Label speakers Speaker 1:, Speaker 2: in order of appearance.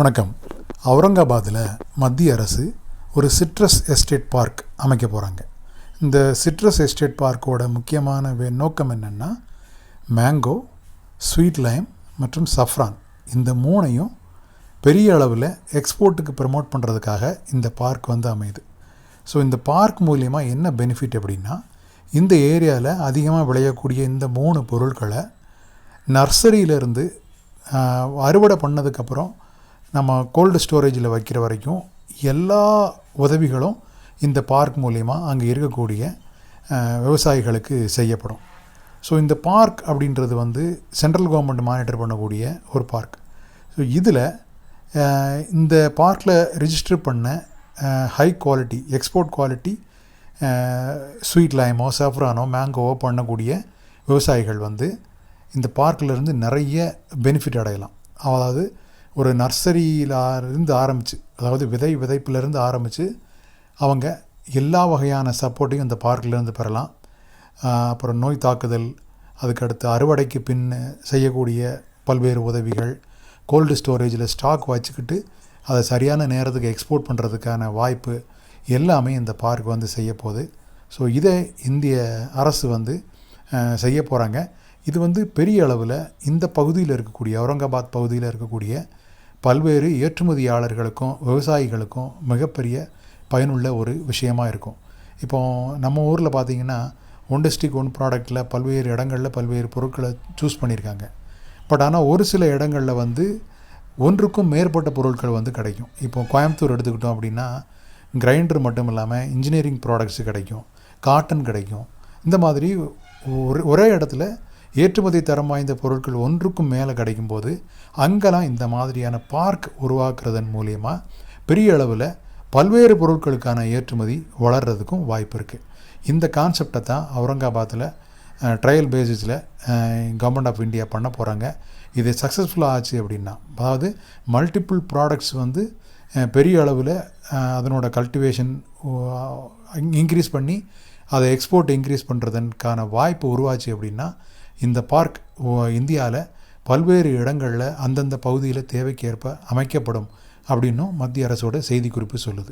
Speaker 1: வணக்கம். அவுரங்காபாத்தில் மத்திய அரசு ஒரு சிட்ரஸ் எஸ்டேட் பார்க் அமைக்க போகிறாங்க. இந்த சிட்ரஸ் எஸ்டேட் பார்க்கோட முக்கியமான நோக்கம் என்னென்னா, மேங்கோ, ஸ்வீட் லைம் மற்றும் சஃப்ரான் இந்த மூணையும் பெரிய அளவில் எக்ஸ்போர்ட்டுக்கு ப்ரமோட் பண்ணுறதுக்காக இந்த பார்க் அமையுது. ஸோ இந்த பார்க் மூலிமா என்ன பெனிஃபிட் அப்படின்னா, இந்த ஏரியாவில் அதிகமாக விளையக்கூடிய இந்த 3 பொருட்களை நர்சரியிலேருந்து அறுவடை பண்ணதுக்கப்புறம் நம்ம கோல்டு ஸ்டோரேஜில் வைக்கிற வரைக்கும் எல்லா உதவிகளும் இந்த பார்க் மூலிமா அங்கே இருக்கக்கூடிய விவசாயிகளுக்கு செய்யப்படும். ஸோ இந்த பார்க் அப்படின்றது சென்ட்ரல் கவர்மெண்ட் மானிட்டர் பண்ணக்கூடிய ஒரு பார்க். ஸோ இதில் இந்த பார்க்கில் ரிஜிஸ்டர் பண்ண high quality export quality sweet லைமோ சாஃப்ரானோ மேங்கோவோ பண்ணக்கூடிய விவசாயிகள் இந்த பார்க்கிலேருந்து நிறைய பெனிஃபிட் அடையலாம். அதாவது ஒரு நர்சரியிலிருந்து ஆரம்பித்து, அதாவது விதைப்பிலேருந்து ஆரம்பித்து அவங்க எல்லா வகையான சப்போர்ட்டையும் இந்த பார்க்கிலேருந்து பெறலாம். அப்புறம் நோய் தாக்குதல், அதுக்கடுத்து அறுவடைக்கு பின் செய்யக்கூடிய பல்வேறு உதவிகள், கோல்டு ஸ்டோரேஜில் ஸ்டாக் வச்சுக்கிட்டு அதை சரியான நேரத்துக்கு எக்ஸ்போர்ட் பண்ணுறதுக்கான வாய்ப்பு எல்லாமே இந்த பார்க் செய்ய போகுது. ஸோ இதை இந்திய அரசு செய்ய போகிறாங்க. இது பெரிய அளவில் இந்த பகுதியில் இருக்கக்கூடிய அவுரங்காபாத் பகுதியில் இருக்கக்கூடிய பல்வேறு ஏற்றுமதியாளர்களுக்கும் விவசாயிகளுக்கும் மிகப்பெரிய பயனுள்ள ஒரு விஷயமாக இருக்கும். இப்போ நம்ம ஊரில் பார்த்திங்கன்னா, ஒன் டிஸ்ட்ரிக்ட் ஒன் ப்ராடக்டில் பல்வேறு இடங்களில் பல்வேறு பொருட்களை சூஸ் பண்ணியிருக்காங்க. பட் ஆனால் ஒரு சில இடங்களில் ஒன்றுக்கும் மேற்பட்ட பொருட்கள் கிடைக்கும். இப்போ கோயம்புத்தூர் எடுத்துக்கிட்டோம் அப்படின்னா, கிரைண்டர் மட்டும் இல்லாமல் இன்ஜினியரிங் ப்ராடக்ட்ஸு கிடைக்கும், காட்டன் கிடைக்கும். இந்த மாதிரி ஒரே இடத்துல ஏற்றுமதி தரம் வாய்ந்த பொருட்கள் ஒன்றுக்கும் மேலே கிடைக்கும்போது அங்கெல்லாம் இந்த மாதிரியான பார்க் உருவாக்குறதன் மூலயமா பெரிய அளவில் பல்வேறு பொருட்களுக்கான ஏற்றுமதி வளர்கிறதுக்கும் வாய்ப்பு இருக்குது. இந்த கான்செப்டை தான் அவுரங்காபாத்தில் ட்ரையல் பேசிஸில் கவர்மெண்ட் ஆஃப் இந்தியா பண்ண போகிறாங்க. இது சக்ஸஸ்ஃபுல்லாக ஆச்சு அப்படின்னா, அதாவது மல்டிபிள் ப்ராடக்ட்ஸ் பெரிய அளவில் அதனோட கல்டிவேஷன் இன்க்ரீஸ் பண்ணி அதை எக்ஸ்போர்ட் இன்க்ரீஸ் பண்ணுறதுக்கான வாய்ப்பு உருவாச்சு அப்படின்னா, இந்த பார்க் இந்தியாவில் பல்வேறு இடங்களில் அந்தந்த பகுதியில் தேவைக்கேற்ப அமைக்கப்படும் அப்படின்னும் மத்திய அரசோட செய்திக்குறிப்பு சொல்லுது.